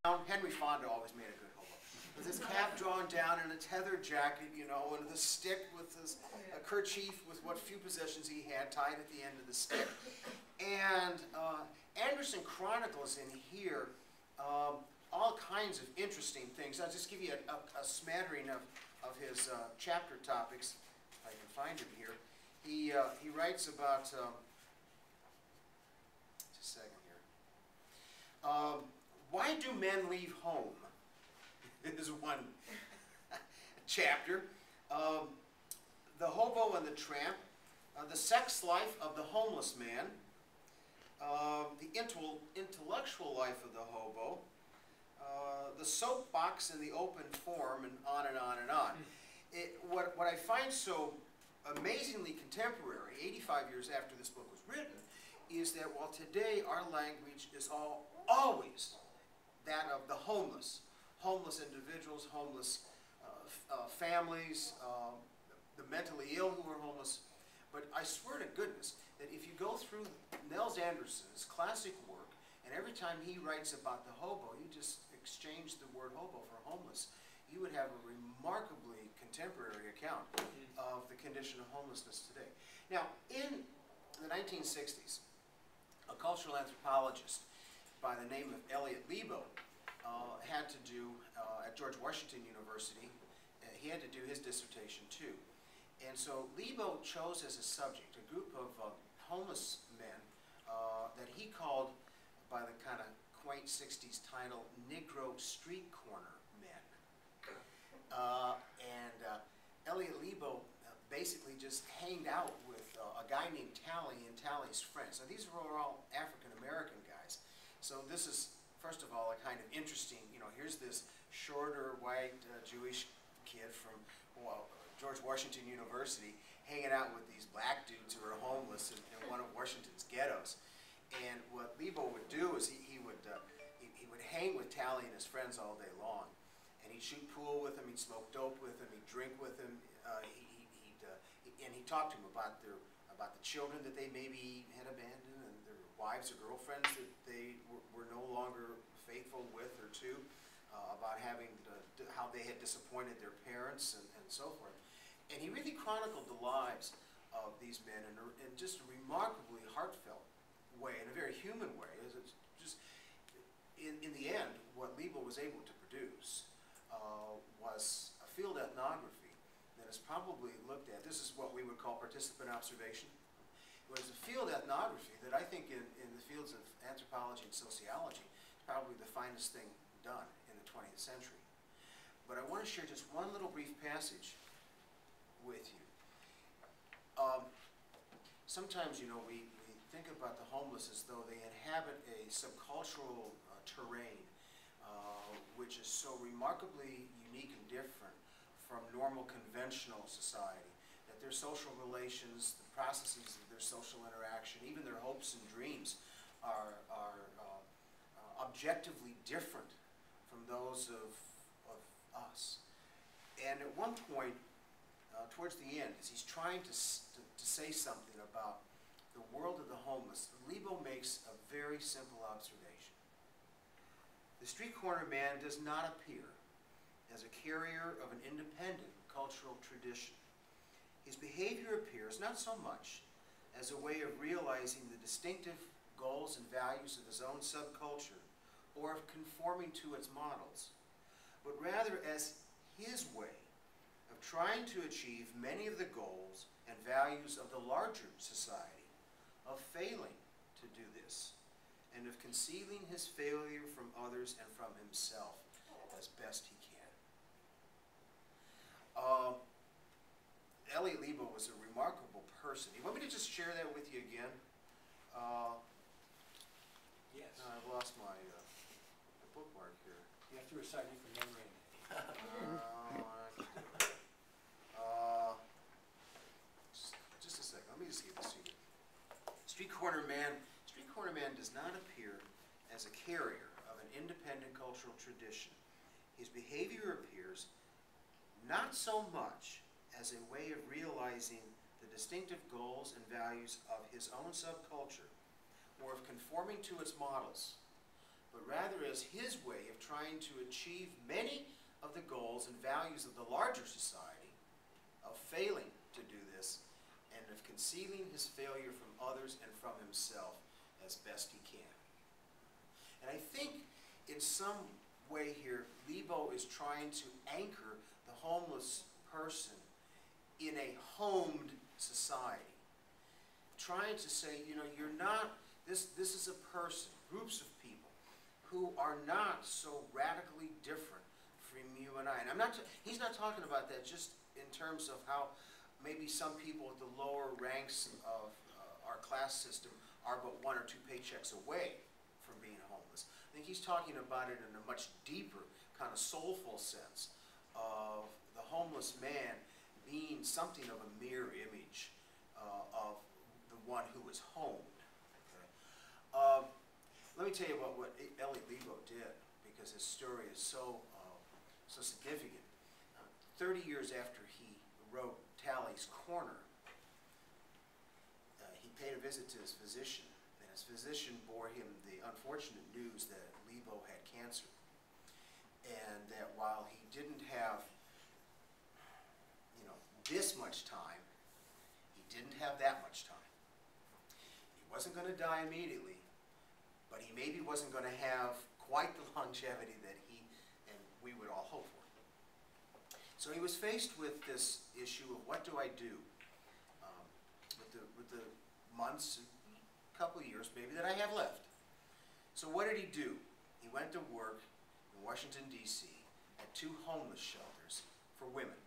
Henry Fonda always made a good hobo. With his cap drawn down and a tethered jacket, you know, and the stick with his kerchief with what few possessions he had tied at the end of the stick. And Anderson chronicles in here all kinds of interesting things. I'll just give you a smattering of his chapter topics, if I can find him here. He writes about, just a second here. Why do men leave home? Is one chapter. The hobo and the tramp, the sex life of the homeless man, the intellectual life of the hobo, the soapbox in the open forum, and on and on and on. What I find so amazingly contemporary, 85 years after this book was written, is that while today our language is always that of the homeless, homeless individuals, homeless families, the mentally ill who are homeless, but I swear to goodness that if you go through Nels Anderson's classic work, and every time he writes about the hobo, you just exchange the word hobo for homeless, you would have a remarkably contemporary account of the condition of homelessness today. Now, in the 1960s, a cultural anthropologist by the name of Elliot Lebo had to do, at George Washington University, he had to do his dissertation too. And so Lebo chose as a subject a group of homeless men that he called, by the kind of quaint 60s title, Negro Street Corner Men. Elliot Lebo basically just hanged out with a guy named Tally and Tally's friends. Now these were all African-American guys. So this is, first of all, a kind of interesting, you know, here's this shorter, white, Jewish kid from George Washington University hanging out with these black dudes who are homeless in one of Washington's ghettos. And what Lebo would do is he would hang with Tally and his friends all day long. And he'd shoot pool with them, he'd smoke dope with them, he'd drink with them, and he'd talk to them about the children that they maybe had abandoned, and their wives or girlfriends that they were no longer faithful with or to, about how they had disappointed their parents and so forth. And he really chronicled the lives of these men in just a remarkably heartfelt way, in a very human way. It's just, in the end, what Lebo was able to produce was a field ethnography that is probably looked at. This is what we would call participant observation. It was a field ethnography that I think in the fields of anthropology and sociology is probably the finest thing done in the 20th century. But I want to share just one little brief passage with you. Sometimes, you know, we think about the homeless as though they inhabit a subcultural terrain which is so remarkably unique and different from normal conventional society, that their social relations, the processes of their social interaction, even their hopes and dreams are objectively different from those of us. And at one point, towards the end, as he's trying to say something about the world of the homeless, Lebo makes a very simple observation. The street corner man does not appear as a carrier of an independent cultural tradition. His behavior appears not so much as a way of realizing the distinctive goals and values of his own subculture or of conforming to its models, but rather as his way of trying to achieve many of the goals and values of the larger society, of failing to do this, and of concealing his failure from others and from himself as best he can. Elliot Lebo was a remarkable person. You want me to just share that with you again? Yes. I've lost my bookmark here. You have to recite it from memory. Just a second. Let me just give this to you. Street corner man does not appear as a carrier of an independent cultural tradition. His behavior appears not so much as a way of realizing the distinctive goals and values of his own subculture or of conforming to its models, but rather as his way of trying to achieve many of the goals and values of the larger society, of failing to do this, and of concealing his failure from others and from himself as best he can. And I think in some way here, Lebo is trying to anchor the homeless person in a homed society. Trying to say, you know, you're not, this is a person, groups of people, who are not so radically different from you and I. And he's not talking about that just in terms of how maybe some people at the lower ranks of our class system are but 1 or 2 paychecks away from being homeless. I think he's talking about it in a much deeper, kind of soulful sense of the homeless man being something of a mirror image of the one who is homed. Okay? Let me tell you what Elliot Lebo did, because his story is so significant. 30 years after he wrote Tally's Corner, he paid a visit to his physician, and his physician bore him the unfortunate news that Lebo had cancer, and that while he didn't have, you know, this much time, he didn't have that much time. He wasn't going to die immediately, but he maybe wasn't going to have quite the longevity that he and we would all hope for. So he was faced with this issue of what do I do with the months, a couple of years maybe, that I have left. So what did he do? He went to work in Washington, D.C. at 2 homeless shelters for women.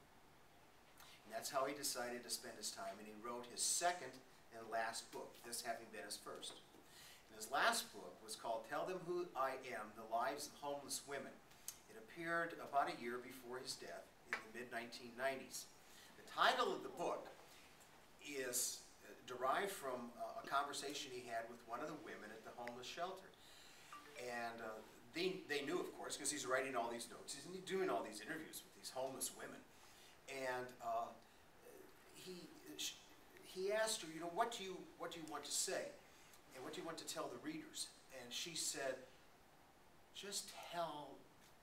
And that's how he decided to spend his time, and he wrote his second and last book, this having been his first. And his last book was called Tell Them Who I Am, The Lives of Homeless Women. It appeared about a year before his death in the mid-1990s. The title of the book is derived from a conversation he had with one of the women at the homeless shelter. And they knew, of course, because he's writing all these notes. He's doing all these interviews with these homeless women. And he asked her, you know, what do you want to say? And what do you want to tell the readers? And she said, just tell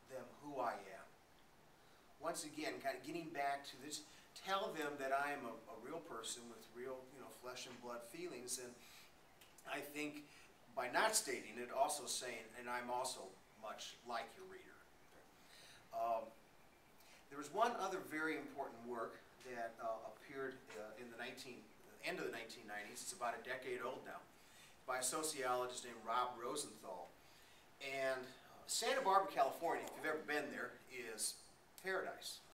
them who I am. Once again, kind of getting back to this, tell them that I am a real person with real, you know, flesh and blood feelings. And I think by not stating it, also saying, and I'm also much like your reader. There was one other very important work that appeared in the end of the 1990s. It's about a decade old now, by a sociologist named Rob Rosenthal. And Santa Barbara, California, if you've ever been